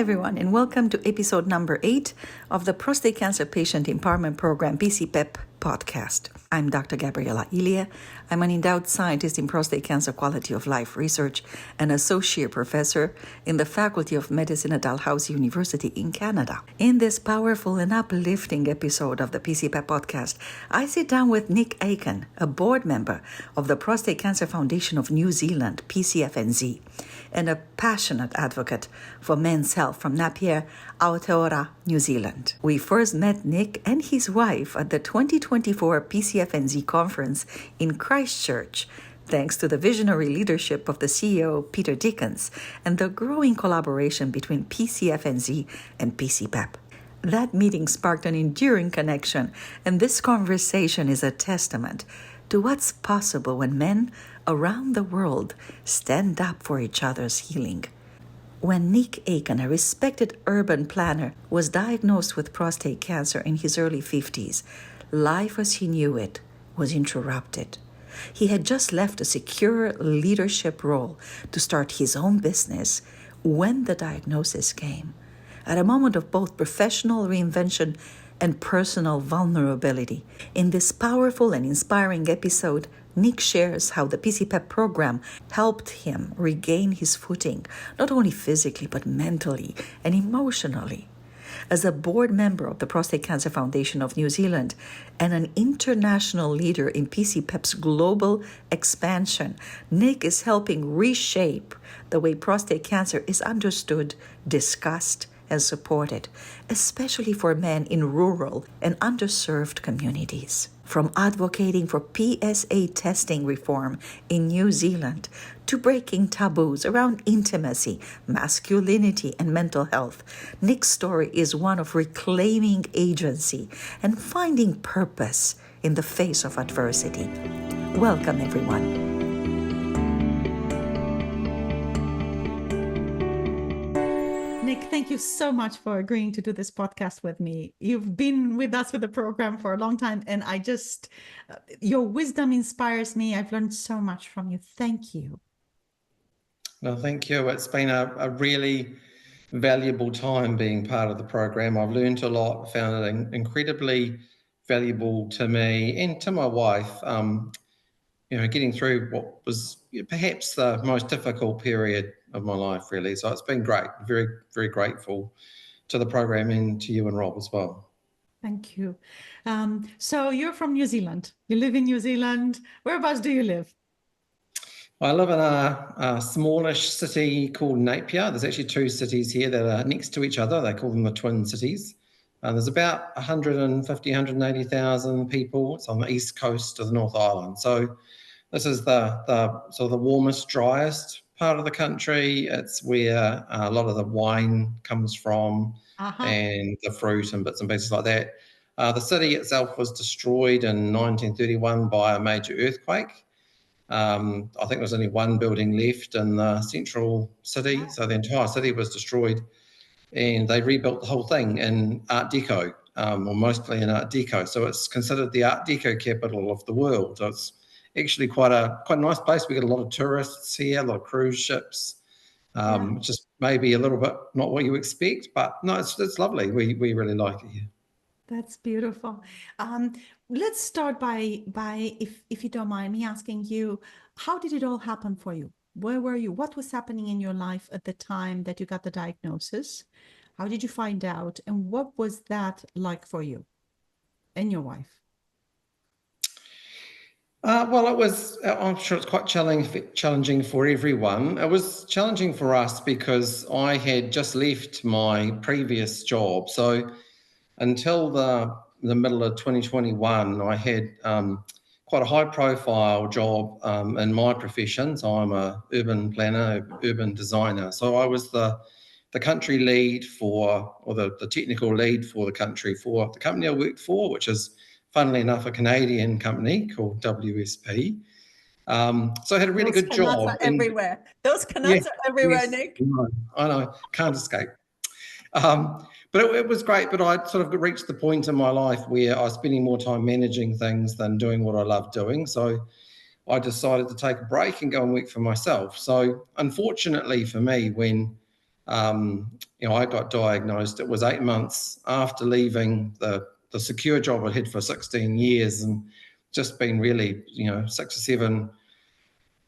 everyone, and welcome to episode number 8 of the Prostate Cancer Patient Empowerment Program PC-PEP Podcast. I'm Dr. Gabriela Ilie. I'm an endowed scientist in prostate cancer quality of life research and associate professor in the Faculty of Medicine at Dalhousie University in Canada. In this powerful and uplifting episode of the PC-PEP Podcast, I sit down with Nick Aiken, a board member of the Prostate Cancer Foundation of New Zealand, PCFNZ, and a passionate advocate for men's health from Napier, Aotearoa, New Zealand. We first met Nick and his wife at the 2024 PCFNZ conference in Christchurch, thanks to the visionary leadership of the CEO, Peter Dickens, and the growing collaboration between PCFNZ and PC-PEP. That meeting sparked an enduring connection, and this conversation is a testament to what's possible when men around the world stand up for each other's healing. When Nick Aiken, a respected urban planner, was diagnosed with prostate cancer in his early 50s, life as he knew it was interrupted. He had just left a secure leadership role to start his own business when the diagnosis came, at a moment of both professional reinvention and personal vulnerability. In this powerful and inspiring episode, Nick shares how the PC-PEP program helped him regain his footing, not only physically, but mentally and emotionally. As a board member of the Prostate Cancer Foundation of New Zealand and an international leader in PC-PEP's global expansion, Nick is helping reshape the way prostate cancer is understood, discussed, and supported, especially for men in rural and underserved communities. From advocating for PSA testing reform in New Zealand to breaking taboos around intimacy, masculinity, and mental health, Nick's story is one of reclaiming agency and finding purpose in the face of adversity. Welcome, everyone. Nick, thank you so much for agreeing to do this podcast with me. You've been with us with the program for a long time, and your wisdom inspires me. I've learned so much from you. Thank you. Well, thank you. It's been a really valuable time being part of the program. I've learned a lot, found it incredibly valuable to me and to my wife. Getting through what was perhaps the most difficult period of my life, really. So it's been great. Very, very grateful to the program and to you and Rob as well. Thank you. So you're from New Zealand. You live in New Zealand. Whereabouts do you live? I live in a smallish city called Napier. There's actually two cities here that are next to each other. They call them the Twin Cities. There's about 150, 180,000 people. It's on the east coast of the North Island. So this is the sort of the warmest, driest part of the country. It's where a lot of the wine comes from and the fruit and bits and pieces like that. The city itself was destroyed in 1931 by a major earthquake. I think there was only one building left in the central city. So the entire city was destroyed and they rebuilt the whole thing in Art Deco, or mostly in Art Deco. So it's considered the Art Deco capital of the world. So it's actually quite a nice place. We get a lot of tourists here, a lot of cruise ships. Just maybe a little bit not what you expect, but no, it's lovely. We really like it here. That's beautiful. Let's start by if you don't mind me asking you, how did it all happen for you? Where were you? What was happening in your life at the time that you got the diagnosis? How did you find out? And what was that like for you and your wife? Well, it was, I'm sure it's quite challenging for everyone. It was challenging for us because I had just left my previous job. So until the middle of 2021, I had quite a high profile job in my profession. So I'm an urban planner, urban designer. So I was the country lead the technical lead for the country for the company I worked for, which is funnily enough, a Canadian company called WSP. So I had a really good job. Those are everywhere. Those Canucks are everywhere, yes, Nick. I know, can't escape. But it was great, but I sort of reached the point in my life where I was spending more time managing things than doing what I love doing. So I decided to take a break and go and work for myself. So unfortunately for me, when I got diagnosed. It was 8 months after leaving the secure job I'd had for 16 years and just been really, 6 or 7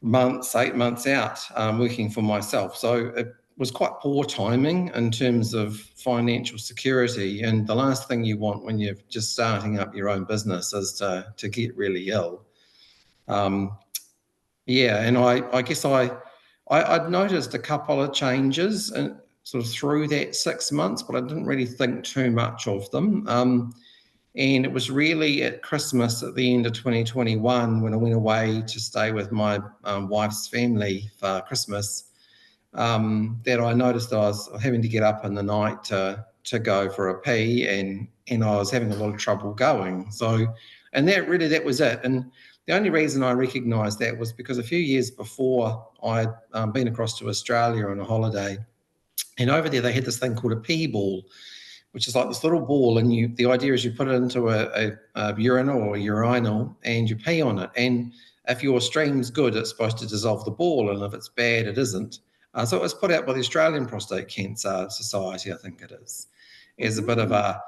months, 8 months out working for myself. So it was quite poor timing in terms of financial security. And the last thing you want when you're just starting up your own business is to get really ill. And I guess I'd noticed a couple of changes sort of through that 6 months, but I didn't really think too much of them. And it was really at Christmas at the end of 2021 when I went away to stay with my wife's family for Christmas that I noticed I was having to get up in the night to go for a pee, and I was having a lot of trouble going. So, and that was it. And the only reason I recognised that was because a few years before I'd been across to Australia on a holiday, and over there they had this thing called a pee ball, which is like this little ball, and the idea is you put it into a urinal or urinal and you pee on it. And if your stream's good, it's supposed to dissolve the ball, and if it's bad, it isn't. So it was put out by the Australian Prostate Cancer Society, I think it is, as a bit of a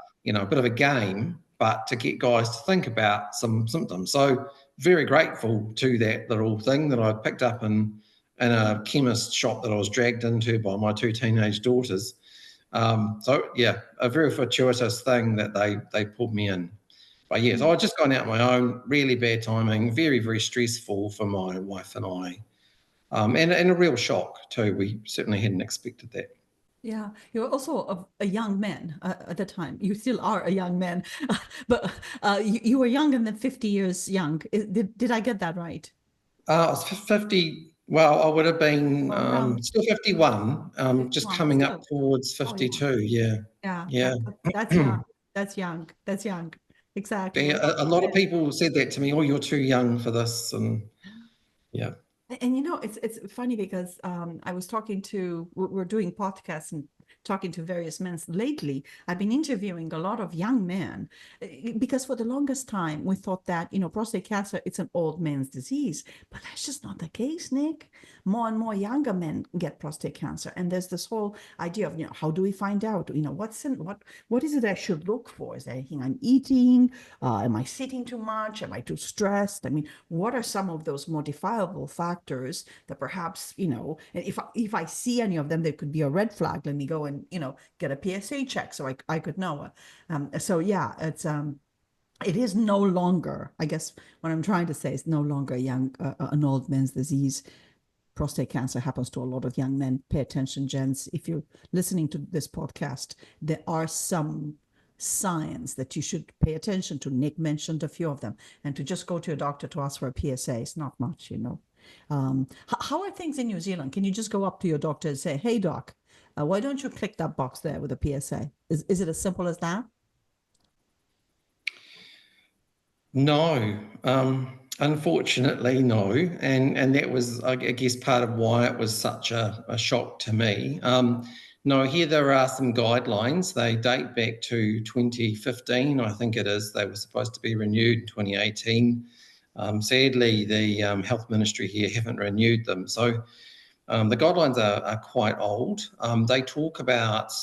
game, but to get guys to think about some symptoms. So very grateful to that little thing that I picked up in a chemist shop that I was dragged into by my 2 teenage daughters. A very fortuitous thing that they pulled me in. But yes, I had just gone out on my own, really bad timing, very, very stressful for my wife and I. And a real shock too. We certainly hadn't expected that. Yeah, you were also a young man at the time. You still are a young man, but you were younger than 50 years young. Did I get that right? I was 50. Well, I would have been still 51, just coming up towards 52. Oh, yeah. That's young. That's young. Exactly. Yeah, a lot of people said that to me. Oh, you're too young for this, and yeah. And it's funny because I was we're doing podcasts and talking to various men lately. I've been interviewing a lot of young men because for the longest time we thought that, prostate cancer, it's an old man's disease, but that's just not the case, Nick. More and more younger men get prostate cancer. And there's this whole idea of, how do we find out, what is it I should look for? Is there anything I'm eating? Am I sitting too much? Am I too stressed? I mean, what are some of those modifiable factors that perhaps, and if I see any of them, there could be a red flag. Let me go and, get a PSA check so I could know. It is no longer, I guess what I'm trying to say is no longer an old man's disease. Prostate cancer happens to a lot of young men. Pay attention, gents. If you're listening to this podcast, there are some signs that you should pay attention to. Nick mentioned a few of them. And to just go to your doctor to ask for a PSA is not much, How are things in New Zealand? Can you just go up to your doctor and say, hey, doc, why don't you click that box there with a PSA? Is it as simple as that? No, unfortunately, no. And that was, I guess, part of why it was such a shock to me. No, here there are some guidelines. They date back to 2015, I think it is. They were supposed to be renewed in 2018. Sadly, the health ministry here haven't renewed them. So the guidelines are quite old. They talk about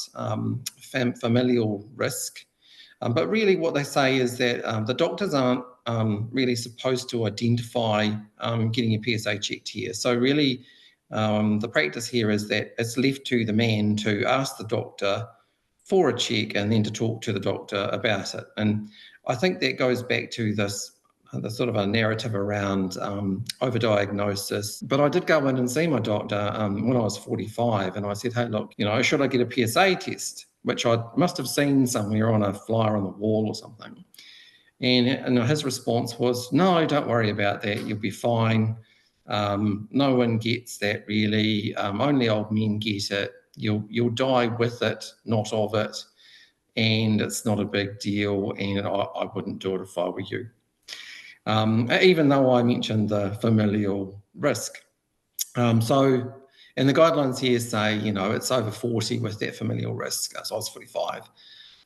familial risk. But really what they say is that the doctors aren't really supposed to identify getting a PSA checked here. So really the practice here is that it's left to the man to ask the doctor for a check and then to talk to the doctor about it. And I think that goes back to the sort of a narrative around overdiagnosis. But I did go in and see my doctor when I was 45, and I said, hey, look, should I get a PSA test? Which I must have seen somewhere on a flyer on the wall or something. And his response was, no, don't worry about that. You'll be fine. No one gets that really. Only old men get it. You'll die with it, not of it. And it's not a big deal. And I wouldn't do it if I were you. Even though I mentioned the familial risk. And the guidelines here say, it's over 40 with that familial risk. So I was 45.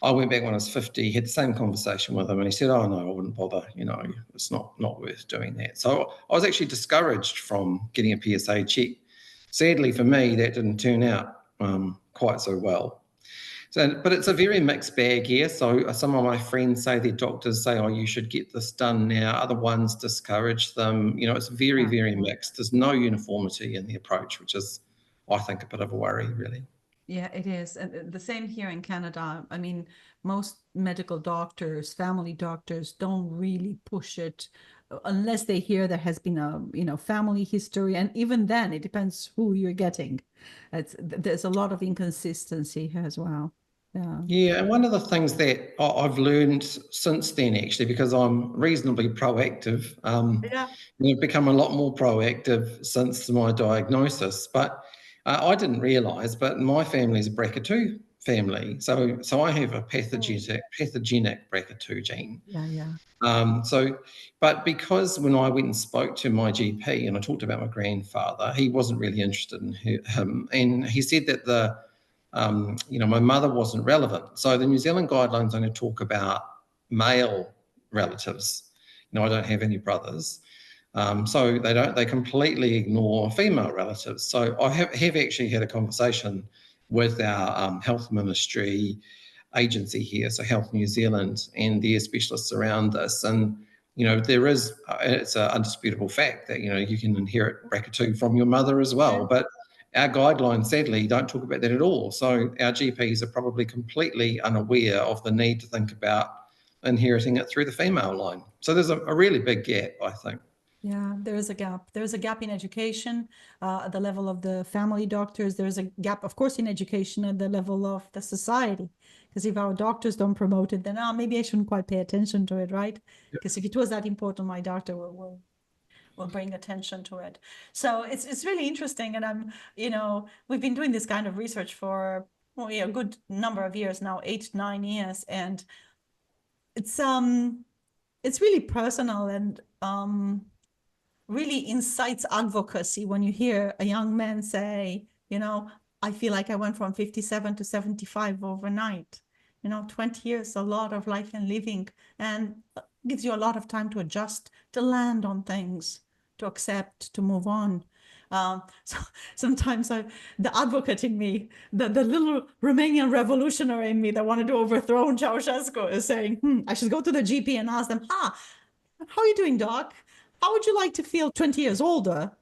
I went back when I was 50, had the same conversation with him, and he said, oh, no, I wouldn't bother. It's not worth doing that. So I was actually discouraged from getting a PSA check. Sadly for me, that didn't turn out quite so well. So, but it's a very mixed bag here. So some of my friends say their doctors say, oh, you should get this done now. Other ones discourage them. It's very, very mixed. There's no uniformity in the approach, which is, I think, a bit of a worry, really. Yeah, it is. And the same here in Canada. I mean, most medical doctors, family doctors don't really push it unless they hear there has been a, family history. And even then, it depends who you're getting. There's a lot of inconsistency here as well. Yeah, and one of the things that I've learned since then, actually, because I'm reasonably proactive, I've become a lot more proactive since my diagnosis. But I didn't realise, but my family is a BRCA2 family, so I have a pathogenic BRCA2 gene. But because when I went and spoke to my GP and I talked about my grandfather, he wasn't really interested in him, and he said that my mother wasn't relevant. So the New Zealand guidelines only talk about male relatives. I don't have any brothers. So they completely ignore female relatives. So I have actually had a conversation with our health ministry agency here, so Health New Zealand, and their specialists around this. And, it's an undisputable fact that, you can inherit BRCA2 from your mother as well. But our guidelines, sadly, don't talk about that at all. So our GPs are probably completely unaware of the need to think about inheriting it through the female line. So there's a really big gap, I think. Yeah, there is a gap. There is a gap in education at the level of the family doctors. There's a gap, of course, in education at the level of the society. Because if our doctors don't promote it, then maybe I shouldn't quite pay attention to it, right? Because if it was that important, my doctor will bring attention to it. So it's really interesting. And we've been doing this kind of research for a good number of years now, 8-9 years. And it's really personal and really incites advocacy when you hear a young man say, I feel like I went from 57 to 75 overnight. 20 years, a lot of life and living, and gives you a lot of time to adjust, to land on things, to accept, to move on. So sometimes the advocate in me, the little Romanian revolutionary in me that wanted to overthrow Ceausescu is saying, I should go to the GP and ask them, how are you doing, doc? How would you like to feel 20 years older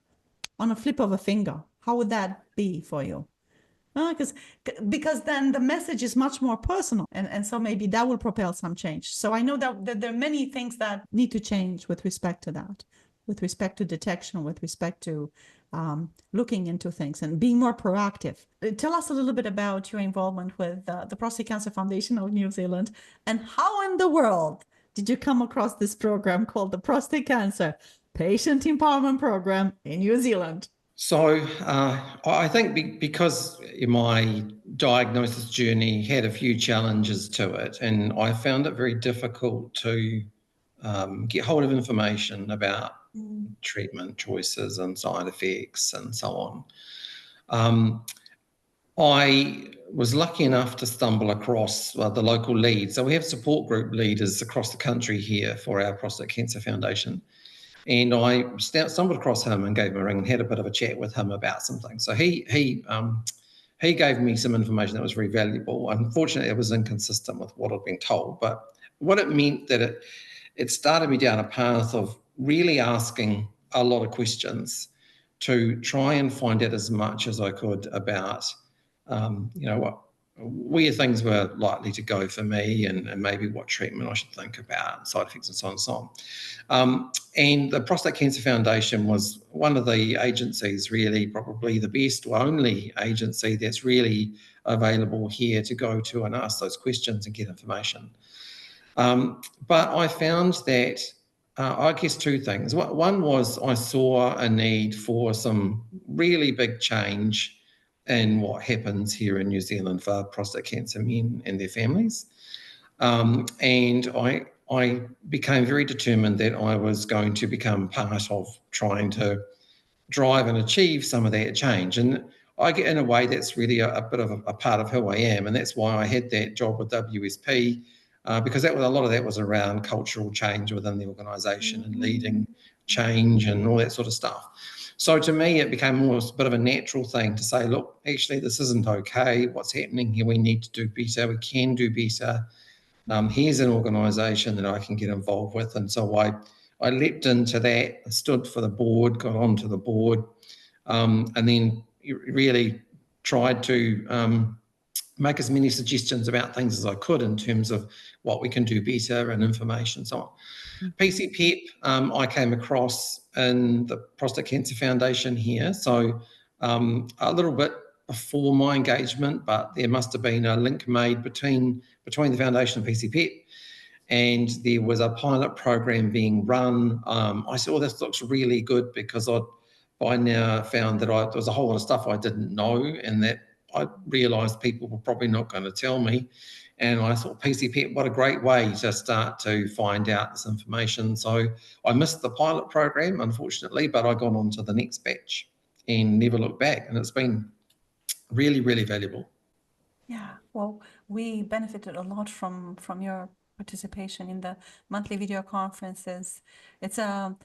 on a flip of a finger? How would that be for you? Because then the message is much more personal. And so maybe that will propel some change. So I know that there are many things that need to change with respect to that, with respect to detection, with respect to looking into things and being more proactive. Tell us a little bit about your involvement with the Prostate Cancer Foundation of New Zealand, and how in the world did you come across this program called the Prostate Cancer Patient Empowerment Program in New Zealand? So I think because my diagnosis journey had a few challenges to it, and I found it very difficult to get hold of information about treatment choices and side effects and so on. I was lucky enough to stumble across the local lead. So we have support group leaders across the country here for our Prostate Cancer Foundation. And I stumbled across him and gave him a ring and had a bit of a chat with him about some things. So he gave me some information that was very valuable. Unfortunately, it was inconsistent with what I'd been told. But what it meant that it started me down a path of really asking a lot of questions to try and find out as much as I could about where things were likely to go for me and maybe what treatment I should think about, side effects and so on and so on. And the Prostate Cancer Foundation was one of the agencies, really probably the best or only agency that's really available here to go to and ask those questions and get information. But I found that, I guess, two things. One was I saw a need for some really big change in what happens here in New Zealand for prostate cancer men and their families. And I became very determined that I was going to become part of trying to drive and achieve some of that change. And I get, in a way, that's really a bit of a part of who I am. And that's why I had that job with WSP, because a lot of that was around cultural change within the organisation and leading change and all that sort of stuff. So to me, it became more a bit of a natural thing to say, look, actually, this isn't okay. What's happening here? We need to do better. We can do better. Here's an organisation that I can get involved with. And so I leapt into that, stood for the board, got onto the board, and then really tried to make as many suggestions about things as I could in terms of what we can do better and information, so on. PC-PEP, I came across in the Prostate Cancer Foundation here, so a little bit before my engagement, but there must have been a link made between the foundation and PC-PEP, and there was a pilot program being run. I said, oh, this looks really good, because I'd by now found that there was a whole lot of stuff I didn't know, and that I realised people were probably not going to tell me. And I thought, PC-PEP, what a great way to start to find out this information. So I missed the pilot program, unfortunately, but I got on to the next batch and never looked back. And it's been really, really valuable. Yeah, well, we benefited a lot from your participation in the monthly video conferences. It's a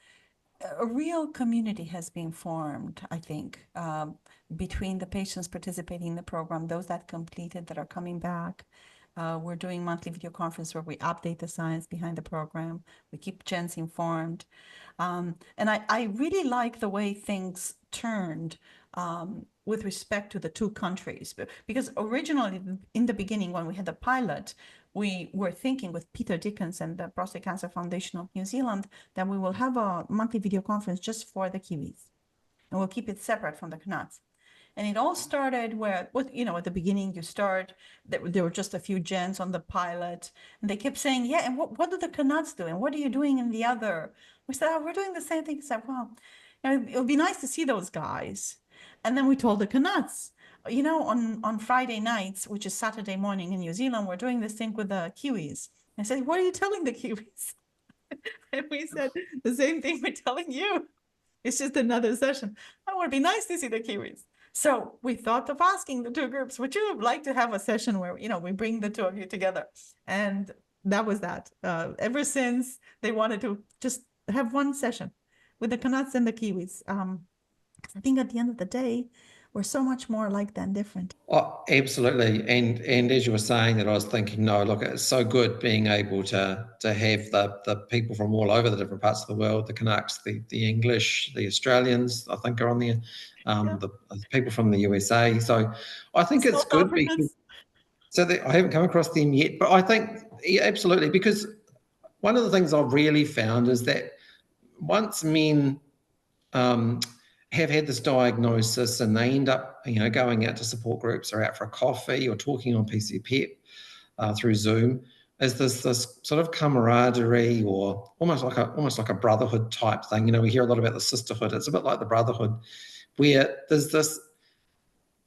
real community has been formed, I think, between the patients participating in the program, those that completed, that are coming back. We're doing monthly video conference where we update the science behind the program. We keep gens informed. And I really like the way things turned with respect to the two countries, because originally in the beginning, when we had the pilot, we were thinking with Peter Dickens and the Prostate Cancer Foundation of New Zealand that we will have a monthly video conference just for the Kiwis, and we'll keep it separate from the Canucks. And it all started where, at the beginning there were just a few gens on the pilot, and they kept saying, yeah, and what do the Canucks do? And what are you doing in the other? We said, oh, we're doing the same thing. I said, well, it would be nice to see those guys. And then we told the Canucks, on Friday nights, which is Saturday morning in New Zealand, we're doing this thing with the Kiwis. I said, what are you telling the Kiwis? And we said, the same thing we're telling you. It's just another session. It would be nice to see the Kiwis. So we thought of asking the two groups, would you like to have a session where, we bring the two of you together? And that was that. Ever since, they wanted to just have one session with the Canucks and the Kiwis. I think at the end of the day, we're so much more alike than different. Oh, absolutely. And as you were saying that, I was thinking, no, look, it's so good being able to have the people from all over the different parts of the world, the Canucks, the English, the Australians, I think are on there, the people from the USA. So I think it's good. I haven't come across them yet, but I think, yeah, absolutely, because one of the things I've really found is that once men have had this diagnosis and they end up, going out to support groups or out for a coffee or talking on PC-PEP through Zoom, is this sort of camaraderie, or almost like a brotherhood type thing. We hear a lot about the sisterhood. It's a bit like the brotherhood, where there's this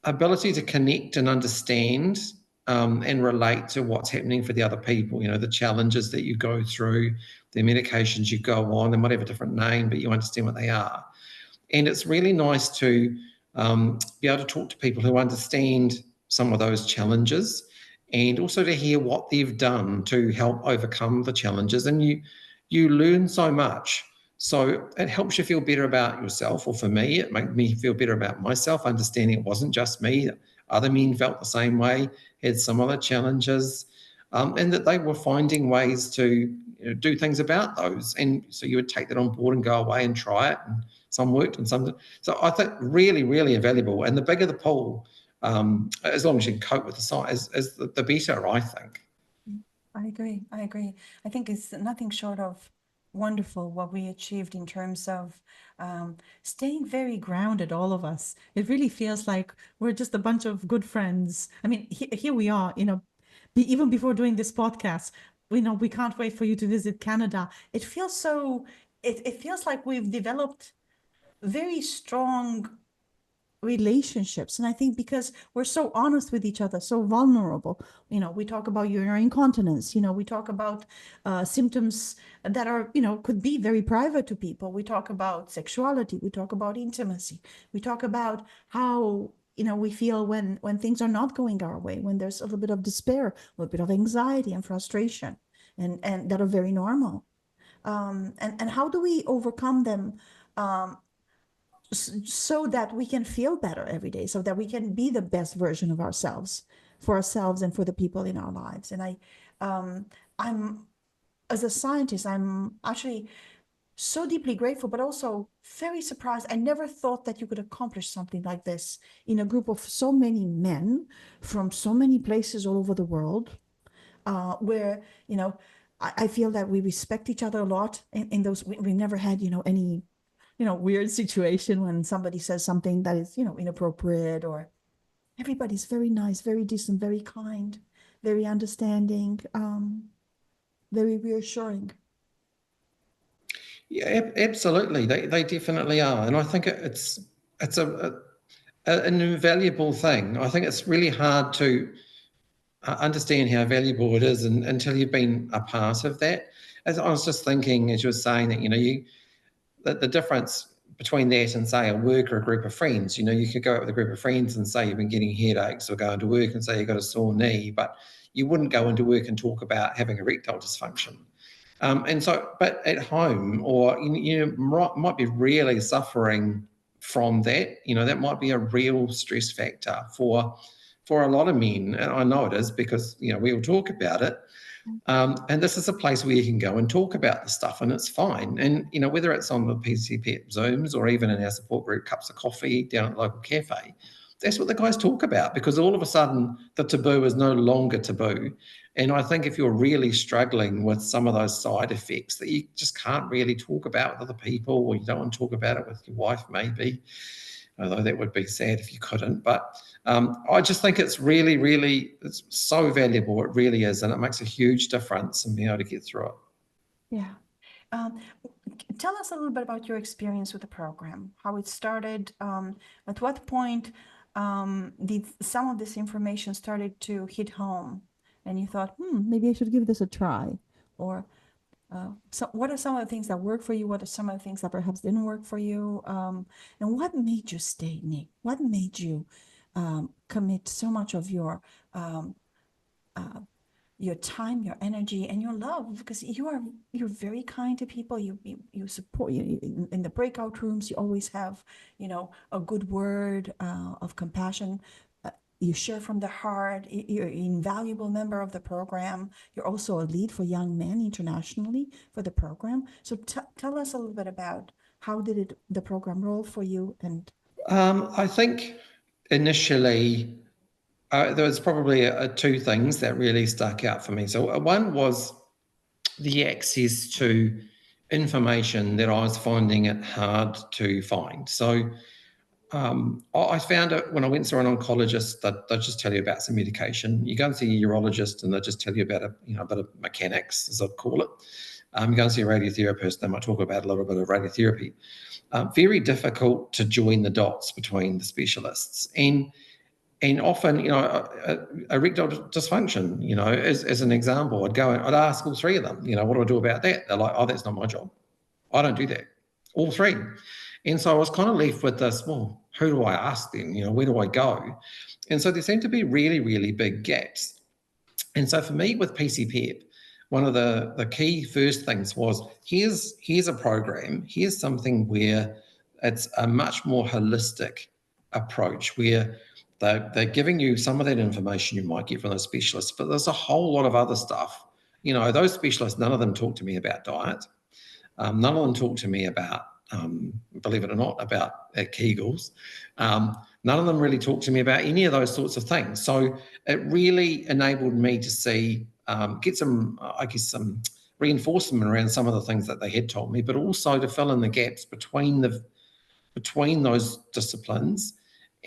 ability to connect and understand and relate to what's happening for the other people. The challenges that you go through, the medications you go on. They might have a different name, but you understand what they are. And it's really nice to be able to talk to people who understand some of those challenges, and also to hear what they've done to help overcome the challenges. And you learn so much. So it helps you feel better about yourself, or for me, it made me feel better about myself, understanding it wasn't just me. Other men felt the same way, had some other challenges, and that they were finding ways to do things about those. And so you would take that on board and go away and try it. And some worked and some didn't. So I think really, really invaluable. And the bigger the pool, as long as you can cope with the size, is the better, I think. I agree. I think it's nothing short of wonderful what we achieved in terms of staying very grounded, all of us. It really feels like we're just a bunch of good friends. I mean, here we are, even before doing this podcast, we can't wait for you to visit Canada. It feels so, it feels like we've developed very strong relationships. And I think because we're so honest with each other, so vulnerable, we talk about urinary incontinence, we talk about symptoms that are, could be very private to people. We talk about sexuality, we talk about intimacy, we talk about how, we feel when things are not going our way, when there's a little bit of despair, a little bit of anxiety and frustration, and that are very normal. And how do we overcome them? so that we can feel better every day, so that we can be the best version of ourselves, for ourselves and for the people in our lives. And I'm, as a scientist, I'm actually so deeply grateful, but also very surprised. I never thought that you could accomplish something like this in a group of so many men from so many places all over the world, where, I feel that we respect each other a lot. In those, we never had, any, weird situation when somebody says something that is, inappropriate, or everybody's very nice, very decent, very kind, very understanding, very reassuring. Yeah, absolutely. They definitely are. And I think it's an invaluable thing. I think it's really hard to understand how valuable it is until you've been a part of that. As I was just thinking, as you were saying that, the difference between that and, say, a work or a group of friends, you could go out with a group of friends and say you've been getting headaches, or go into work and say you've got a sore knee, but you wouldn't go into work and talk about having erectile dysfunction. But at home, or you might be really suffering from that. That might be a real stress factor for a lot of men, and I know it is, because we all talk about it. And this is a place where you can go and talk about the stuff, and it's fine. And whether it's on the PC-PEP Zooms, or even in our support group, cups of coffee down at the local cafe, that's what the guys talk about, because all of a sudden the taboo is no longer taboo. And I think if you're really struggling with some of those side effects that you just can't really talk about with other people, or you don't want to talk about it with your wife, maybe, although that would be sad if you couldn't. But I just think it's really, really, it's so valuable. It really is. And it makes a huge difference in being able to get through it. Yeah. Tell us a little bit about your experience with the program, how it started. At what point did some of this information started to hit home, and you thought, maybe I should give this a try? Or so what are some of the things that work for you? What are some of the things that perhaps didn't work for you? And what made you stay, Nick? What made you commit so much of your time, your energy, and your love? Because you're very kind to people. You support you in the breakout rooms. You always have a good word of compassion. You share from the heart. You're an invaluable member of the program. You're also a lead for young men internationally for the program. So tell us a little bit about how did the program roll for you? And I think initially there was probably two things that really stuck out for me. So one was the access to information that I was finding it hard to find. So I found it when I went to an oncologist, they'll just tell you about some medication. You go and see a urologist and they'll just tell you about a bit of mechanics, as I'd call it. You go and see a radiotherapist, they might talk about a little bit of radiotherapy. Very difficult to join the dots between the specialists. And often, erectile dysfunction, as an example, I'd ask all three of them, what do I do about that? They're like, oh, that's not my job. I don't do that. All three. And so I was kind of left with this, well, who do I ask then? Where do I go? And so there seemed to be really, really big gaps. And so for me with PC-PEP, one of the key first things was, here's a program, here's something where it's a much more holistic approach, where they're giving you some of that information you might get from those specialists, but there's a whole lot of other stuff. Those specialists, none of them talk to me about diet. None of them talk to me about, believe it or not, about Kegels. None of them really talk to me about any of those sorts of things. So it really enabled me to see, get some reinforcement around some of the things that they had told me, but also to fill in the gaps between those disciplines,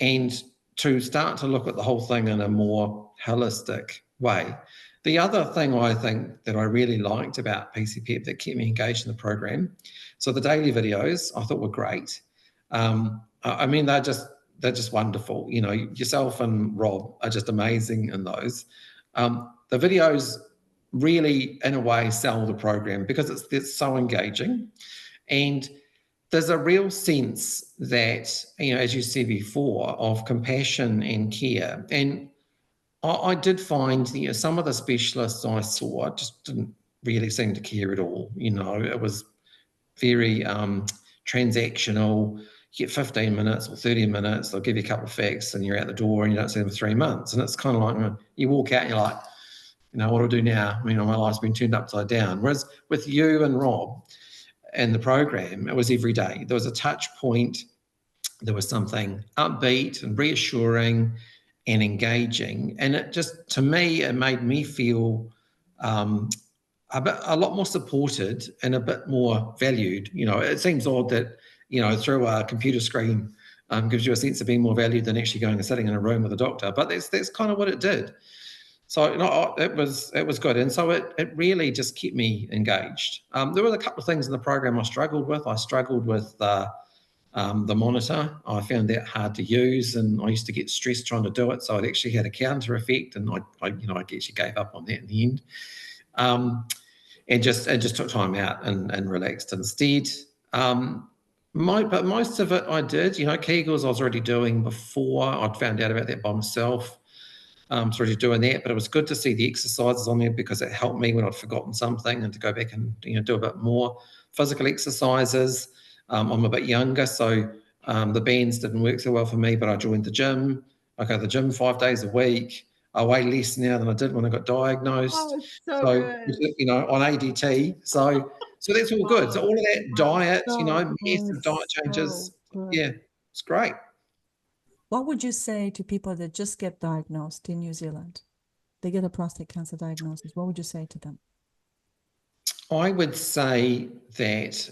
and to start to look at the whole thing in a more holistic way. The other thing I think that I really liked about PC-PEP that kept me engaged in the program, so the daily videos I thought were great. They're just wonderful. Yourself and Rob are just amazing in those. The videos really, in a way, sell the program because it's so engaging, and there's a real sense that, as you said before, of compassion and care. And I did find some of the specialists I saw just didn't really seem to care at all. It was very transactional. you get 15 minutes or 30 minutes, they'll give you a couple of facts and you're out the door and you don't see them for 3 months. And it's kind of like, you walk out and you're like, what do I do now? My life's been turned upside down. Whereas with you and Rob and the program, it was every day. There was a touch point. There was something upbeat and reassuring and engaging. And it just, to me, it made me feel a lot more supported and a bit more valued. It seems odd that, through a computer screen gives you a sense of being more valued than actually going and sitting in a room with a doctor. But that's kind of what it did. So it was good. And so it really just kept me engaged. There were a couple of things in the program I struggled with. I struggled with the monitor. I found that hard to use, and I used to get stressed trying to do it. So it actually had a counter effect, and I actually gave up on that in the end. And just took time out and relaxed instead. But most of it I did. Kegels I was already doing before. I'd found out about that by myself. Already doing that, but it was good to see the exercises on there because it helped me when I'd forgotten something, and to go back and do a bit more physical exercises. I'm a bit younger, so the bands didn't work so well for me, but I joined the gym. I go to the gym 5 days a week. I weigh less now than I did when I got diagnosed. Oh, so good. On ADT. So that's all good. So all of that diet, massive diet changes. Yeah, it's great. What would you say to people that just get diagnosed in New Zealand? They get a prostate cancer diagnosis. What would you say to them? I would say that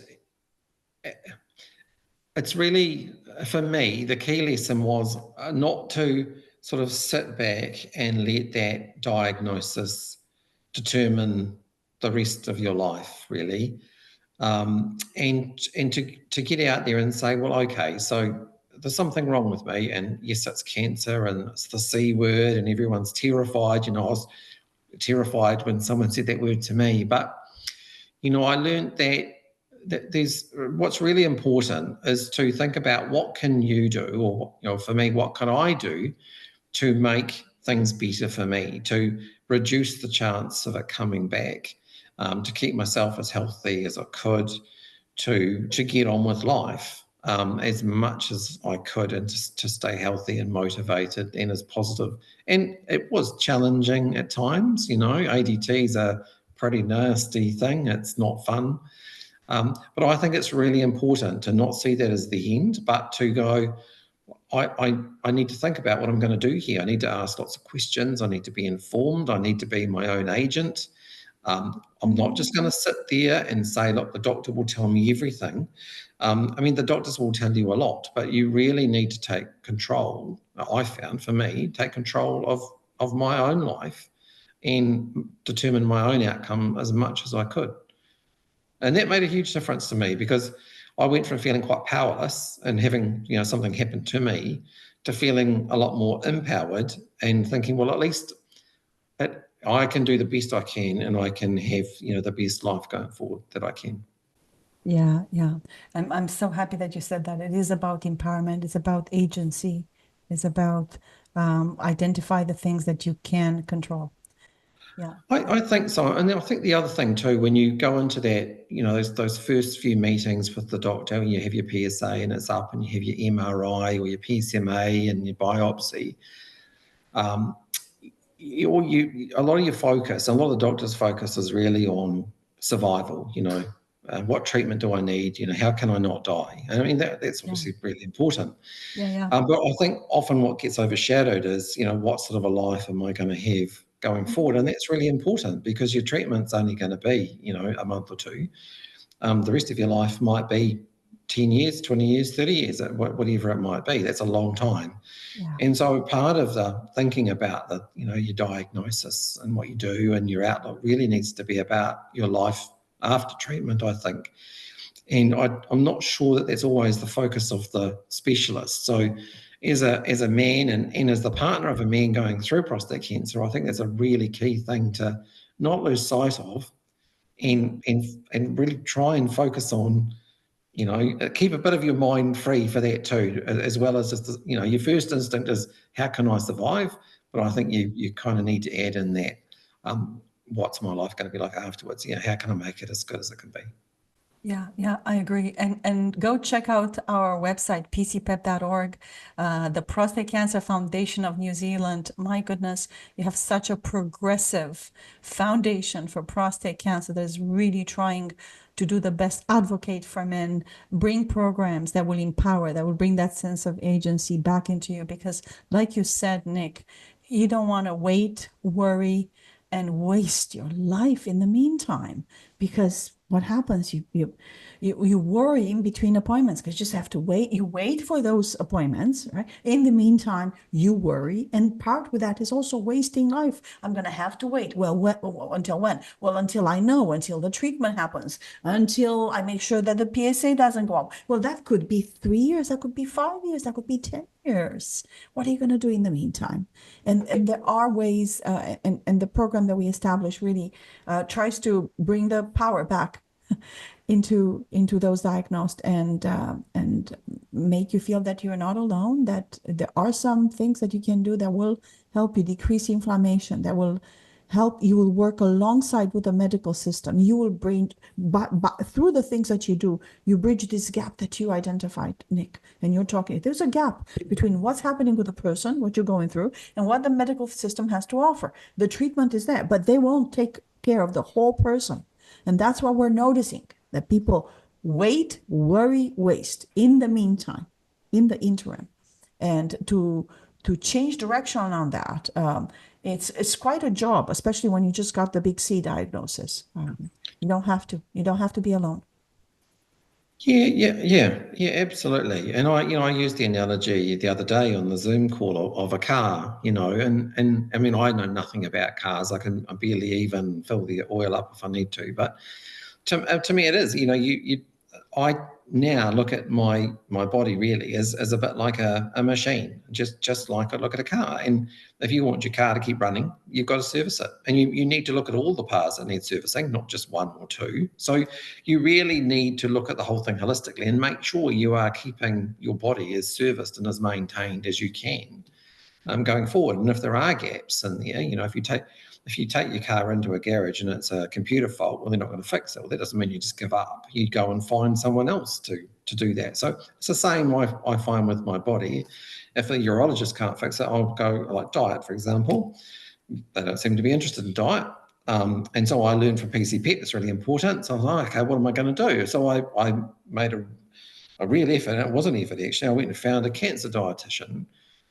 it's really, for me, the key lesson was not to sort of sit back and let that diagnosis determine the rest of your life, really. And to get out there and say, well, okay, so there's something wrong with me, and yes, it's cancer, and it's the C word, and everyone's terrified. I was terrified when someone said that word to me, but I learned that there's, what's really important is to think about what can you do, or for me, what can I do to make things better for me, to reduce the chance of it coming back, to keep myself as healthy as I could, to get on with life as much as I could, and to stay healthy and motivated and as positive. And it was challenging at times. ADT is a pretty nasty thing. It's not fun. But I think it's really important to not see that as the end, but to go, I need to think about what I'm going to do here. I need to ask lots of questions. I need to be informed. I need to be my own agent. I'm not just going to sit there and say, look, the doctor will tell me everything. The doctors will tell you a lot, but you really need to take control. I found, for me, take control of my own life and determine my own outcome as much as I could. And that made a huge difference to me, because I went from feeling quite powerless and having, something happen to me, to feeling a lot more empowered and thinking, well, at least I can do the best I can, and I can have, the best life going forward that I can. Yeah. I'm so happy that you said that. It is about empowerment. It's about agency. It's about identify the things that you can control. Yeah, I think so. And I think the other thing too, when you go into that, those first few meetings with the doctor, when you have your PSA and it's up, and you have your MRI or your PSMA and your biopsy, a lot of your focus, a lot of the doctor's focus is really on survival. What treatment do I need? How can I not die? And that's obviously really important. Yeah. But I think often what gets overshadowed is, what sort of a life am I going to have going forward? And that's really important, because your treatment's only going to be, a month or two. The rest of your life might be 10 years, 20 years, 30 years, whatever it might be. That's a long time. Yeah. And so part of the thinking about your diagnosis and what you do and your outlook really needs to be about your life after treatment, I think. And I'm not sure that that's always the focus of the specialist. So as a man and as the partner of a man going through prostate cancer, I think that's a really key thing to not lose sight of, and really try and focus on, keep a bit of your mind free for that too, as well as just, your first instinct is, how can I survive? But I think you kind of need to add in that, what's my life going to be like afterwards? How can I make it as good as it can be? Yeah, I agree. And go check out our website, PC-PEP.org, the Prostate Cancer Foundation of New Zealand. My goodness, you have such a progressive foundation for prostate cancer that is really trying to do the best, advocate for men, bring programs that will empower, that will bring that sense of agency back into you. Because like you said, Nick, you don't want to wait, worry, and waste your life in the meantime, because what happens, you worry in between appointments because you just have to wait. You wait for those appointments, right? In the meantime, you worry, and part with that is also wasting life. I'm going to have to wait. Well, until when? Well, until I know, until the treatment happens, until I make sure that the PSA doesn't go up. Well, that could be 3 years, that could be 5 years, that could be 10 years. What are you going to do in the meantime? And there are ways, and the program that we established really tries to bring the power back into those diagnosed, and make you feel that you're not alone, that there are some things that you can do that will help you decrease inflammation, that will help. You will work alongside with the medical system. You will bring, but through the things that you do, you bridge this gap that you identified, Nick, and you're talking. There's a gap between what's happening with the person, what you're going through, and what the medical system has to offer. The treatment is there, but they won't take care of the whole person. And that's what we're noticing, that people wait, worry, waste in the meantime, in the interim. And to change direction on that, it's quite a job, especially when you just got the big C diagnosis. You don't have to be alone. Yeah, absolutely. And I used the analogy the other day on the Zoom call of a car, and I mean, I know nothing about cars. I barely even fill the oil up if I need to. But to me, it is. I now look at my body really as a bit like a machine, just like I look at a car. And if you want your car to keep running, you've got to service it. And you need to look at all the parts that need servicing, not just one or two. So you really need to look at the whole thing holistically and make sure you are keeping your body as serviced and as maintained as you can going forward. And if there are gaps in there, if you take your car into a garage and it's a computer fault, well, they're not going to fix it. Well, that doesn't mean you just give up. You go and find someone else to do that. So it's the same I find with my body. If a urologist can't fix it, I'll go like diet, for example. They don't seem to be interested in diet. And so I learned from PC-PEP, it's really important. So I was like, okay, what am I going to do? So I made a real effort, and it was an effort actually. I went and found a cancer dietitian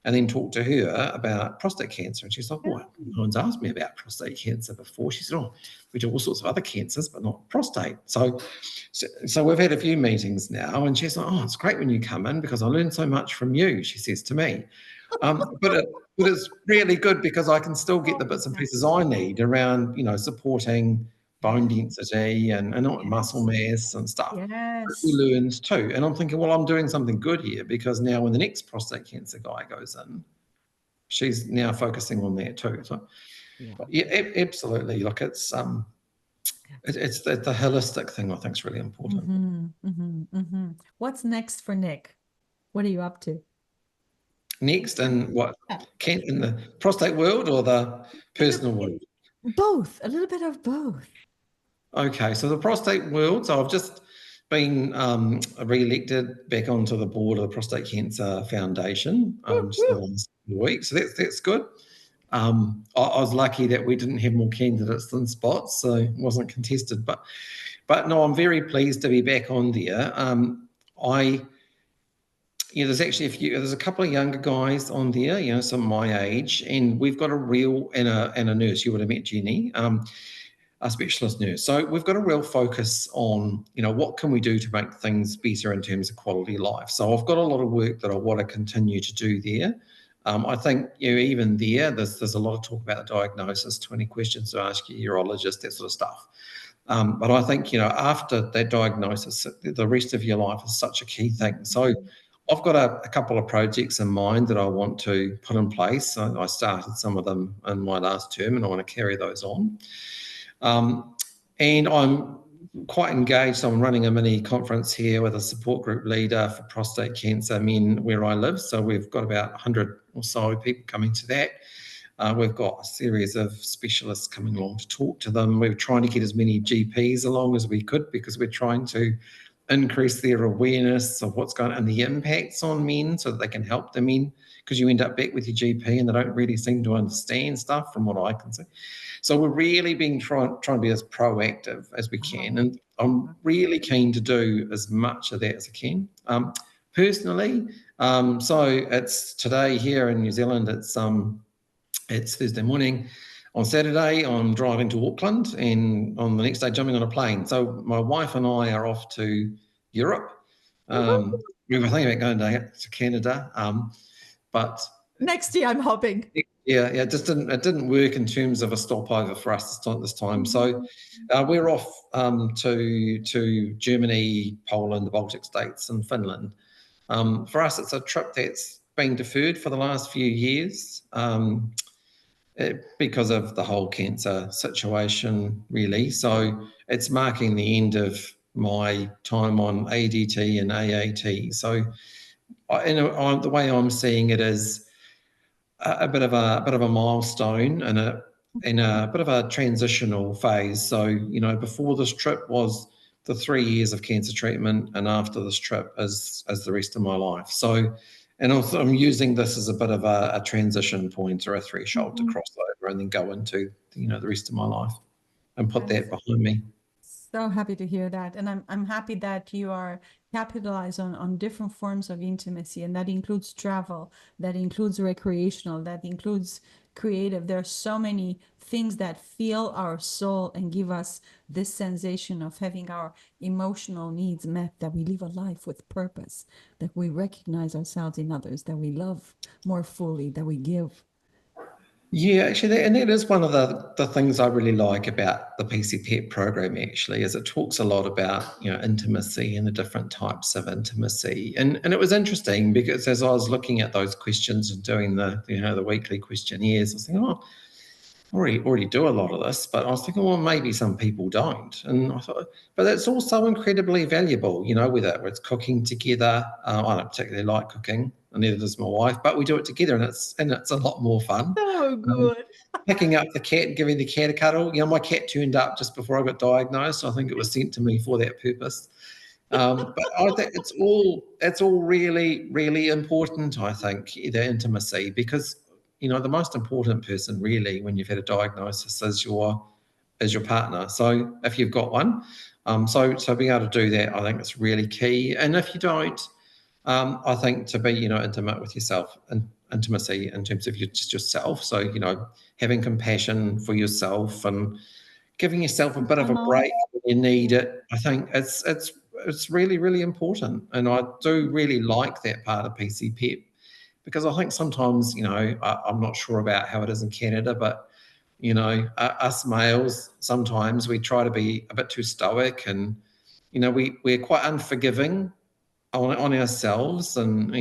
and then talked to her about prostate cancer. And she's like, no one's asked me about prostate cancer before. She said, we do all sorts of other cancers, but not prostate. So we've had a few meetings now, and she's like, it's great when you come in because I learned so much from you, she says to me. But it's really good because I can still get the bits and pieces I need around, supporting bone density and muscle mass and stuff. Yes. She learns too. And I'm thinking, well, I'm doing something good here because now when the next prostate cancer guy goes in, she's now focusing on that too. So, but absolutely. Look, it's the holistic thing I think is really important. What's next for Nick? What are you up to? Next, in what? In the prostate world or the personal world? Both. A little bit of both. Okay, so the prostate world. So I've just been re-elected back onto the board of the Prostate Cancer Foundation just the last week. So that's good. I was lucky that we didn't have more candidates than spots, so it wasn't contested. But no, I'm very pleased to be back on there. There's actually there's a couple of younger guys on there, some my age, and we've got and a nurse. You would have met Jenny, a specialist nurse. So we've got a real focus on, what can we do to make things better in terms of quality of life. So I've got a lot of work that I want to continue to do there. I think even there's a lot of talk about the diagnosis, 20 questions to ask your urologist, that sort of stuff. But I think, after that diagnosis, the rest of your life is such a key thing. So I've got a couple of projects in mind that I want to put in place. I started some of them in my last term and I want to carry those on. And I'm quite engaged. I'm running a mini conference here with a support group leader for prostate cancer men where I live. So we've got about 100 or so people coming to that. We've got a series of specialists coming along to talk to them. We're trying to get as many GPs along as we could because we're trying to increase their awareness of what's going on and the impacts on men so that they can help the men, because you end up back with your GP and they don't really seem to understand stuff from what I can see. So we're really trying to be as proactive as we can. And I'm really keen to do as much of that as I can. Personally, so it's today here in New Zealand, it's Thursday morning. On Saturday, I'm driving to Auckland, and on the next day, jumping on a plane. So my wife and I are off to Europe. We were thinking about going to Canada, but next year I'm hoping. Yeah, it didn't work in terms of a stopover for us this time. So we're off to Germany, Poland, the Baltic states, and Finland. For us, it's a trip that's been deferred for the last few years. Because of the whole cancer situation, really. So it's marking the end of my time on ADT and AAT. So the way I'm seeing it is a bit of a milestone and a bit of a transitional phase. So, before this trip was the 3 years of cancer treatment, and after this trip is the rest of my life. So, and also I'm using this as a bit of a transition point or a threshold to cross over and then go into, the rest of my life and put that behind me. So happy to hear that. And I'm happy that you are capitalizing on different forms of intimacy, and that includes travel, that includes recreational, that includes creative. There are so many things that feel our soul and give us this sensation of having our emotional needs met, that we live a life with purpose, that we recognize ourselves in others, that we love more fully, that we give. Yeah, actually, and that is one of the things I really like about the PC-PEP program, actually, is it talks a lot about, intimacy and the different types of intimacy. And it was interesting because as I was looking at those questions and doing the weekly questionnaires, I was thinking, I already do a lot of this, but I was thinking, well, maybe some people don't. And I thought, but it's also incredibly valuable, whether it's cooking together. I don't particularly like cooking, and neither does my wife, but we do it together, and it's a lot more fun. So good. Picking up the cat and giving the cat a cuddle. My cat turned up just before I got diagnosed. So I think it was sent to me for that purpose. But I think it's all really, really important, I think, the intimacy, because the most important person really when you've had a diagnosis is your partner. So if you've got one, so being able to do that, I think it's really key. And if you don't, I think to be intimate with yourself, and intimacy in terms of just yourself. So having compassion for yourself and giving yourself a bit of a break when you need it. I think it's really, really important. And I do really like that part of PC-PEP, because I think sometimes, I'm not sure about how it is in Canada, but, us males, sometimes we try to be a bit too stoic, and, we're quite unforgiving on ourselves, and,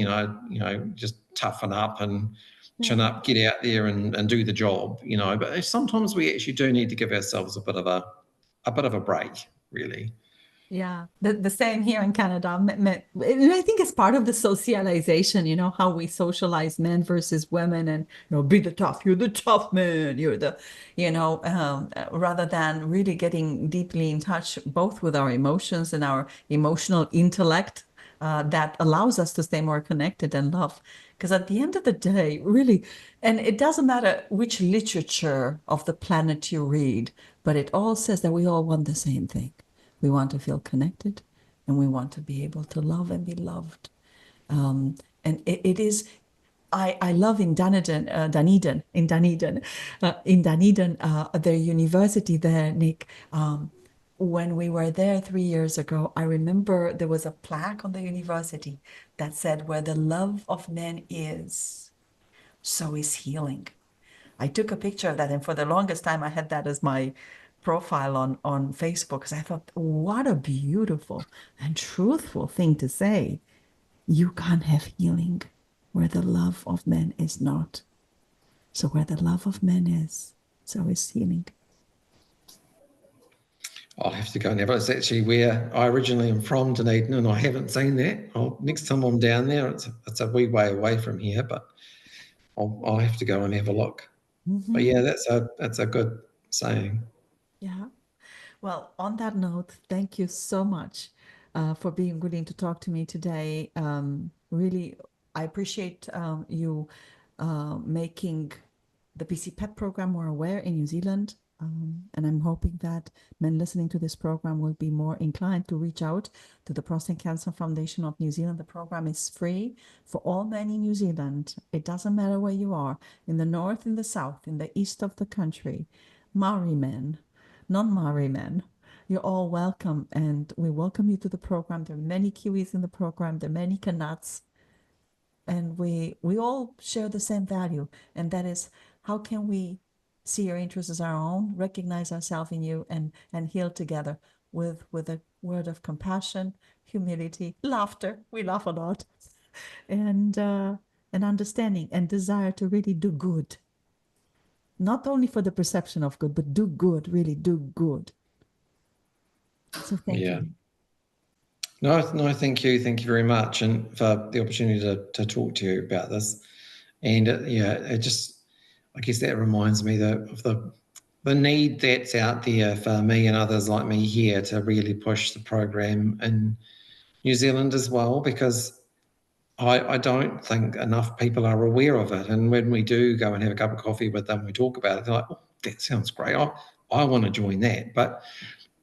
just toughen up and chin up, get out there and do the job, but sometimes we actually do need to give ourselves a bit of a break, really. Yeah, the same here in Canada. And I think it's part of the socialization, how we socialize men versus women, and, be the tough, you're the tough man, you're the, rather than really getting deeply in touch both with our emotions and our emotional intellect that allows us to stay more connected and love. Because at the end of the day, really, and it doesn't matter which literature of the planet you read, but it all says that we all want the same thing. We want to feel connected, and we want to be able to love and be loved. And it is, I love in Dunedin, their university there, Nick. When we were there 3 years ago, I remember there was a plaque on the university that said, "Where the love of men is, so is healing." I took a picture of that, and for the longest time I had that as my profile on Facebook, because I thought, what a beautiful and truthful thing to say. You can't have healing where the love of men is not. So where the love of men is, so is healing. I'll have to go and have it. It's actually where I originally am from, Dunedin, and I haven't seen that. Next time I'm down there, it's a wee way away from here, but I'll have to go and have a look. But yeah, that's a good saying. Yeah. Well, on that note, thank you so much for being willing to talk to me today. Really, I appreciate you making the PC-PEP program more aware in New Zealand. And I'm hoping that men listening to this program will be more inclined to reach out to the Prostate Cancer Foundation of New Zealand. The program is free for all men in New Zealand. It doesn't matter where you are, in the north, in the south, in the east of the country, Maori men, non-Maori men. You're all welcome, and we welcome you to the program. There are many Kiwis in the program. There are many Canucks, and we all share the same value, and that is, how can we see your interests as our own, recognize ourselves in you, and heal together with a word of compassion, humility, laughter. We laugh a lot, and understanding and desire to really do good. Not only for the perception of good, but do good, really do good. So thank you. No, thank you. Thank you very much, and for the opportunity to talk to you about this. And it just, I guess that reminds me of the need that's out there for me and others like me here to really push the program in New Zealand as well, because I don't think enough people are aware of it. And when we do go and have a cup of coffee with them, we talk about it, they're like, oh, that sounds great. I want to join that. But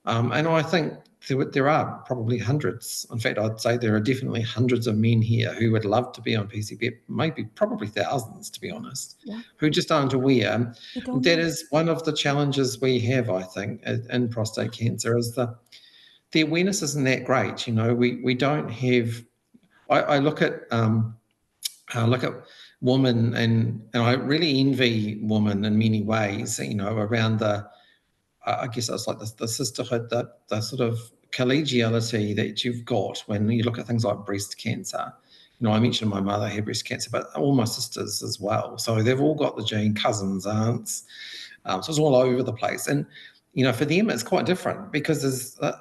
and I think there are probably hundreds. In fact, I'd say there are definitely hundreds of men here who would love to be on PC-PEP, maybe probably thousands, to be honest, who just aren't aware. That is one of the challenges we have, I think, in prostate cancer, is the awareness isn't that great. You know, we don't have. I look at women, and I really envy women in many ways. You know, around I guess it's like the sisterhood, the sort of collegiality that you've got when you look at things like breast cancer. You know, I mentioned my mother had breast cancer, but all my sisters as well. So they've all got the gene, cousins, aunts. So it's all over the place. And, you know, for them, it's quite different because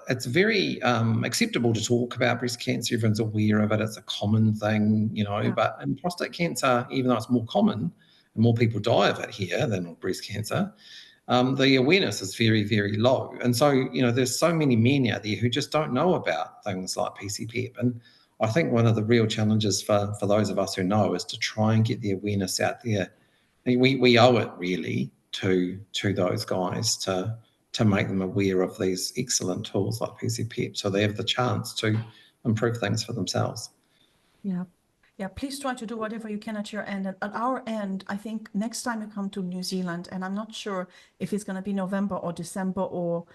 it's very acceptable to talk about breast cancer. Everyone's aware of it. It's a common thing, you know, but in prostate cancer, even though it's more common and more people die of it here than breast cancer, the awareness is very, very low. And so, you know, there's so many men out there who just don't know about things like PC-PEP. And I think one of the real challenges for those of us who know is to try and get the awareness out there. We owe it really to those guys to make them aware of these excellent tools like PC-PEP so they have the chance to improve things for themselves. Yeah, please try to do whatever you can at your end. And at our end, I think next time you come to New Zealand, and I'm not sure if it's going to be November or December or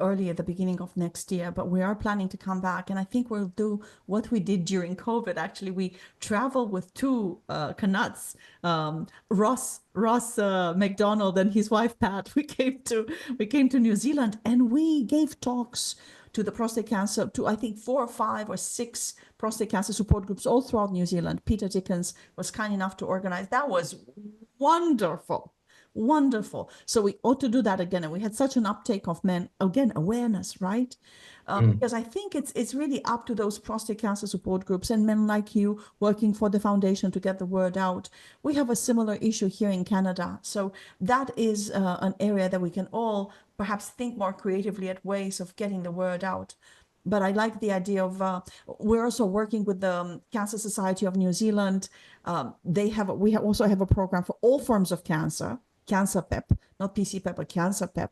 early at the beginning of next year, but we are planning to come back. And I think we'll do what we did during COVID. Actually, we traveled with two Canucks, Ross McDonald and his wife, Pat. We came to New Zealand, and we gave talks to the prostate cancer, to I think 4 or 5 or 6 prostate cancer support groups all throughout New Zealand. Peter Dickens was kind enough to organize. That was wonderful. So we ought to do that again. And we had such an uptake of men, again, awareness, right? Because I think it's really up to those prostate cancer support groups and men like you working for the foundation to get the word out. We have a similar issue here in Canada. So that is an area that we can all perhaps think more creatively at ways of getting the word out. But I like the idea of, we're also working with the Cancer Society of New Zealand. We also have a program for all forms of cancer PEP, not PC-PEP, but Cancer PEP.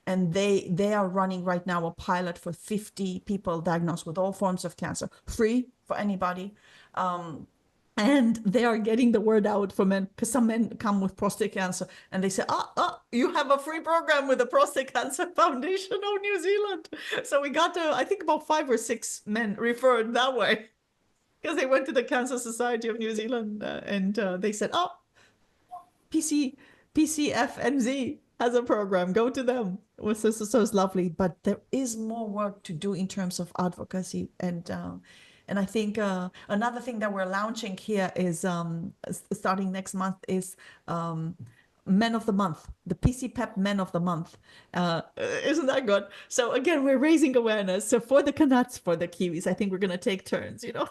And they are running right now a pilot for 50 people diagnosed with all forms of cancer, free for anybody. And they are getting the word out for men, because some men come with prostate cancer and they say, you have a free program with the Prostate Cancer Foundation of New Zealand. So we got I think about 5 or 6 men referred that way because they went to the Cancer Society of New Zealand and they said, PCFNZ has a program, go to them. So it's lovely, but there is more work to do in terms of advocacy. And I think another thing that we're launching here is starting next month is Men of the Month, the PC-PEP Men of the Month. Isn't that good? So again, we're raising awareness. So for the Canucks, for the Kiwis, I think we're going to take turns, you know.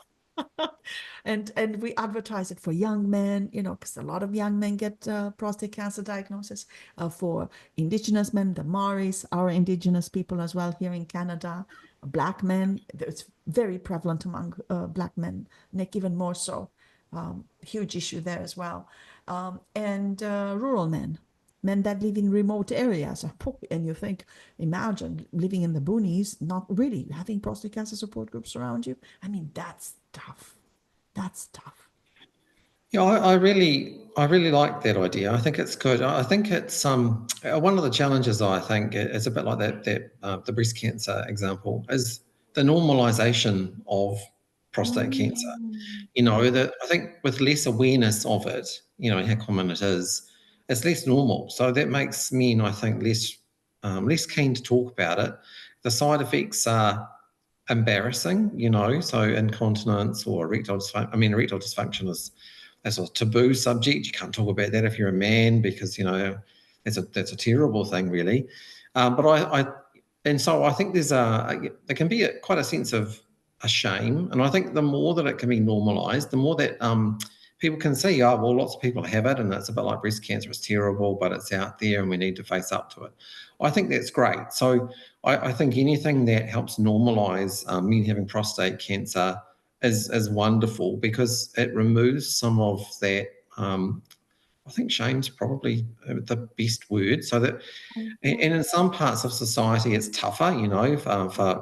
And we advertise it for young men, because a lot of young men get prostate cancer diagnosis. For Indigenous men, the Maoris, our Indigenous people as well here in Canada, Black men, it's very prevalent among Black men, Nick, even more so. Huge issue there as well. And rural men that live in remote areas. And you think, imagine living in the boonies, not really having prostate cancer support groups around you. I mean, that's tough. That's tough. Yeah, I really like that idea. I think it's good. I think it's one of the challenges. I think it's a bit like that the breast cancer example is the normalization of prostate cancer. That I think with less awareness of it, how common it is, it's less normal. So that makes men, I think, less keen to talk about it. The side effects are embarrassing, so incontinence or erectile dysfunction. I mean, erectile dysfunction is a taboo subject. You can't talk about that if you're a man because, that's a terrible thing, really. But I think there can be quite a sense of a shame. And I think the more that it can be normalized, the more that people can see, lots of people have it and it's a bit like breast cancer. It's terrible, but it's out there and we need to face up to it. I think that's great. So I think anything that helps normalize men having prostate cancer is wonderful because it removes some of that. I think shame's probably the best word. So that, and in some parts of society, it's tougher.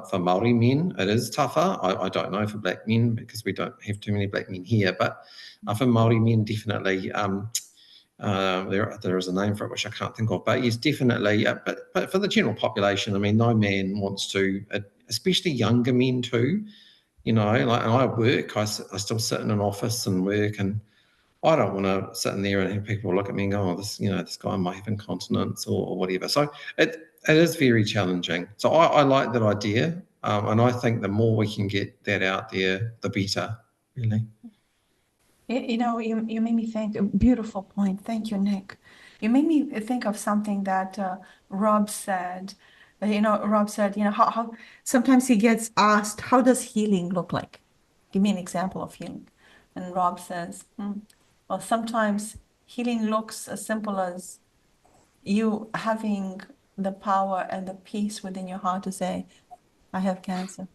For Maori men, it is tougher. I don't know for Black men because we don't have too many Black men here, but for Maori men, definitely. There is a name for it which I can't think of, but yes, definitely. But for the general population, I mean, no man wants to, especially younger men too. Like I work, I still sit in an office and work, and I don't want to sit in there and have people look at me and go, this guy might have incontinence or whatever. So it is very challenging. So I like that idea, and I think the more we can get that out there, the better, really. You made me think, a beautiful point. Thank you, Nick. You made me think of something that Rob said. Rob said, how sometimes he gets asked, how does healing look like? Give me an example of healing. And Rob says, well, sometimes healing looks as simple as you having the power and the peace within your heart to say, I have cancer.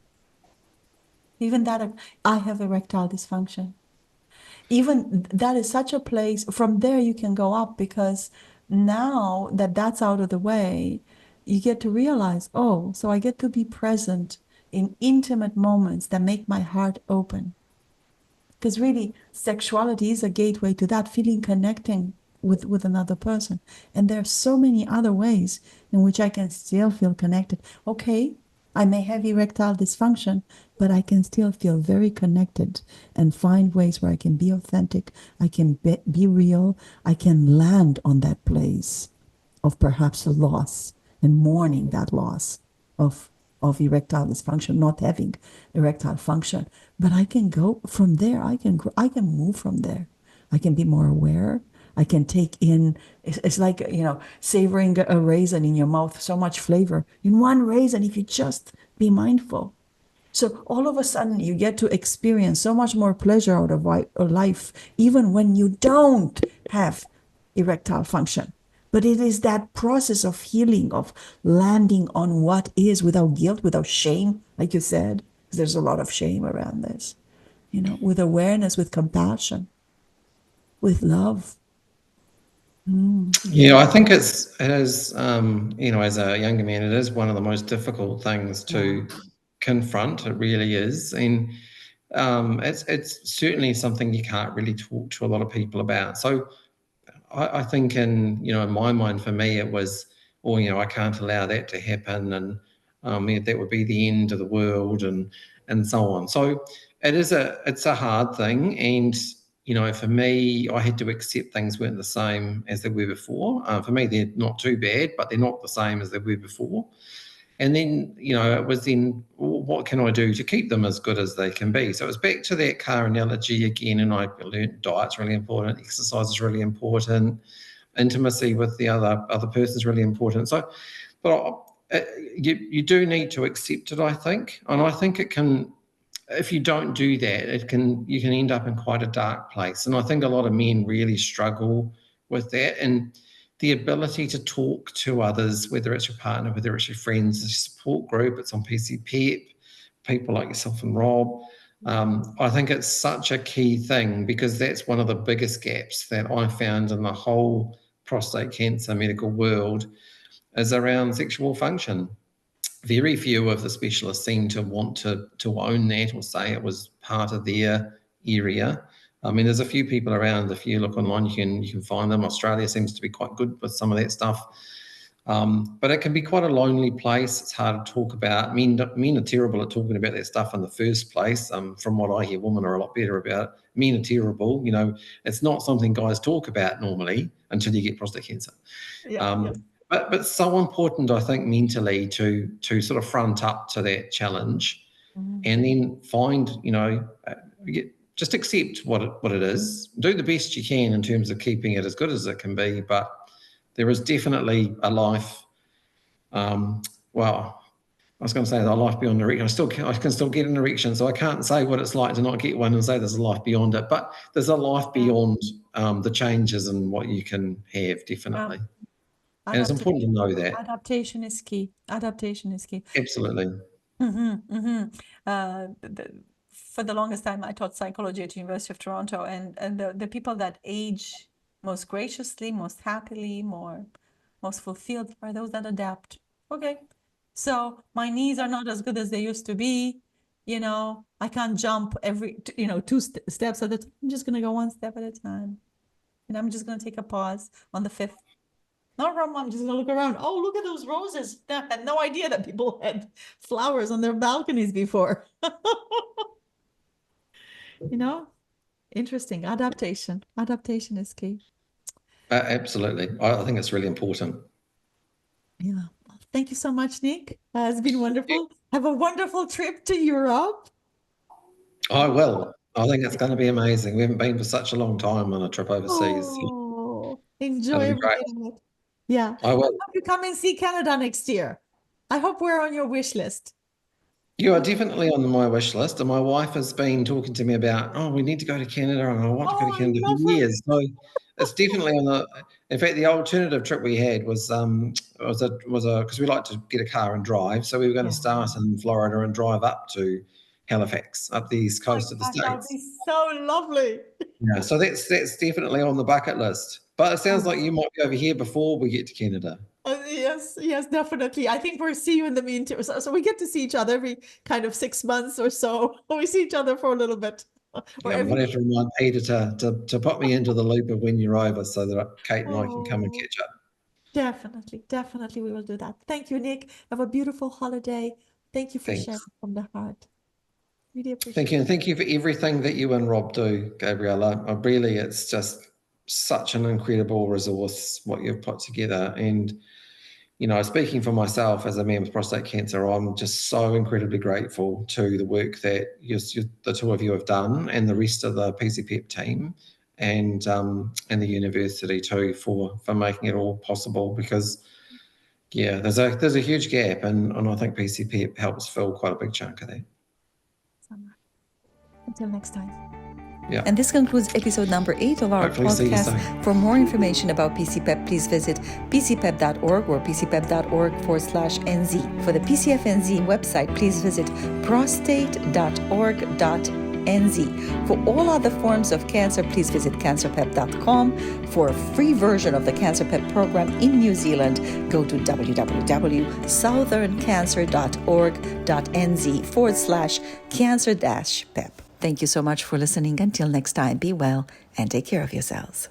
Even that, I have erectile dysfunction. Even that is such a place, from there you can go up, because now that that's out of the way, you get to realize, so I get to be present in intimate moments that make my heart open. Because really, sexuality is a gateway to that, feeling connecting with another person. And there are so many other ways in which I can still feel connected. Okay, I may have erectile dysfunction, but I can still feel very connected and find ways where I can be authentic, I can be real, I can land on that place of perhaps a loss and mourning that loss of erectile dysfunction, not having erectile function. But I can go from there, I can move from there. I can be more aware. I can take in, it's like, savoring a raisin in your mouth, so much flavor in one raisin if you just be mindful. So all of a sudden you get to experience so much more pleasure out of life, even when you don't have erectile function. But it is that process of healing, of landing on what is without guilt, without shame, like you said, because there's a lot of shame around this, with awareness, with compassion, with love. Yeah, I think it is, as a younger man, it is one of the most difficult things to confront. It really is. And it's certainly something you can't really talk to a lot of people about. So I think in my mind, for me, it was, I can't allow that to happen. And that would be the end of the world and so on. So it's a hard thing. And for me, I had to accept things weren't the same as they were before. For me, they're not too bad, but they're not the same as they were before. And then, it was then, what can I do to keep them as good as they can be? So it was back to that car analogy again, and I learned diet's really important, exercise is really important, intimacy with the other person is really important. So, but you do need to accept it, I think. And I think it can if you don't do that, you can end up in quite a dark place. And I think a lot of men really struggle with that. And the ability to talk to others, whether it's your partner, whether it's your friends, a support group, it's on PC-PEP, people like yourself and Rob. I think it's such a key thing, because that's one of the biggest gaps that I found in the whole prostate cancer medical world is around sexual function. Very few of the specialists seem to want to own that or say it was part of their area. I mean, there's a few people around. If you look online, you can find them. Australia seems to be quite good with some of that stuff. But it can be quite a lonely place. It's hard to talk about. Men are terrible at talking about that stuff in the first place. From what I hear, women are a lot better about it. Men are terrible. It's not something guys talk about normally until you get prostate cancer. But it's so important, I think, mentally to sort of front up to that challenge, and then find, just accept what it is. Do the best you can in terms of keeping it as good as it can be. But there is definitely a life. I was going to say a life beyond erection. I can still get an erection, so I can't say what it's like to not get one and say there's a life beyond it. But there's a life beyond the changes and what you can have, definitely. And it's important to know that. Adaptation is key. Absolutely. For the longest time, I taught psychology at the University of Toronto, and the people that age most graciously, most happily, most fulfilled are those that adapt. Okay, so my knees are not as good as they used to be. I can't jump every, 2 steps at a time. I'm just going to go 1 step at a time. And I'm just going to take a pause on the 5th. No problem, I'm just going to look around. Oh, look at those roses. I had no idea that people had flowers on their balconies before. Interesting. Adaptation is key. Absolutely. I think it's really important. Yeah. Thank you so much, Nick. It's been wonderful. Have a wonderful trip to Europe. I will. I think it's going to be amazing. We haven't been for such a long time on a trip overseas. Enjoy every bit of it. Yeah. I will. I hope you come and see Canada next year. I hope we're on your wish list. You are definitely on my wish list, and my wife has been talking to me about, we need to go to Canada, and I want to go to Canada for years. So it's definitely on the. In fact, the alternative trip we had was because we like to get a car and drive, so we were going to start in Florida and drive up to Halifax, up the east coast of the States. That would be so lovely. Yeah, so that's definitely on the bucket list. But it sounds like you might be over here before we get to Canada. Yes, definitely. I think we'll see you in the meantime. So we get to see each other every kind of 6 months or so. We see each other for a little bit. I might have to remind Peter to put me into the loop of when you're over so that Kate and I can come and catch up. Definitely we will do that. Thank you, Nick. Have a beautiful holiday. Thank you for sharing from the heart. Really appreciate it. Thank you, and thank you for everything that you and Rob do, Gabriela. It's just such an incredible resource what you've put together. And speaking for myself as a man with prostate cancer, I'm just so incredibly grateful to the work that the two of you have done, and the rest of the PC-PEP team, and the university too, for making it all possible. Because there's a huge gap, and I think PC-PEP helps fill quite a big chunk of that. Until next time. Yeah. And this concludes episode number 8 of our podcast. For more information about PC-PEP, please visit pcpep.org or pcpep.org/NZ. For the PCFNZ website, please visit prostate.org.NZ. For all other forms of cancer, please visit cancerpep.com. For a free version of the Cancer PEP program in New Zealand, go to www.southerncancer.org.nz/cancer-PEP. Thank you so much for listening. Until next time, be well and take care of yourselves.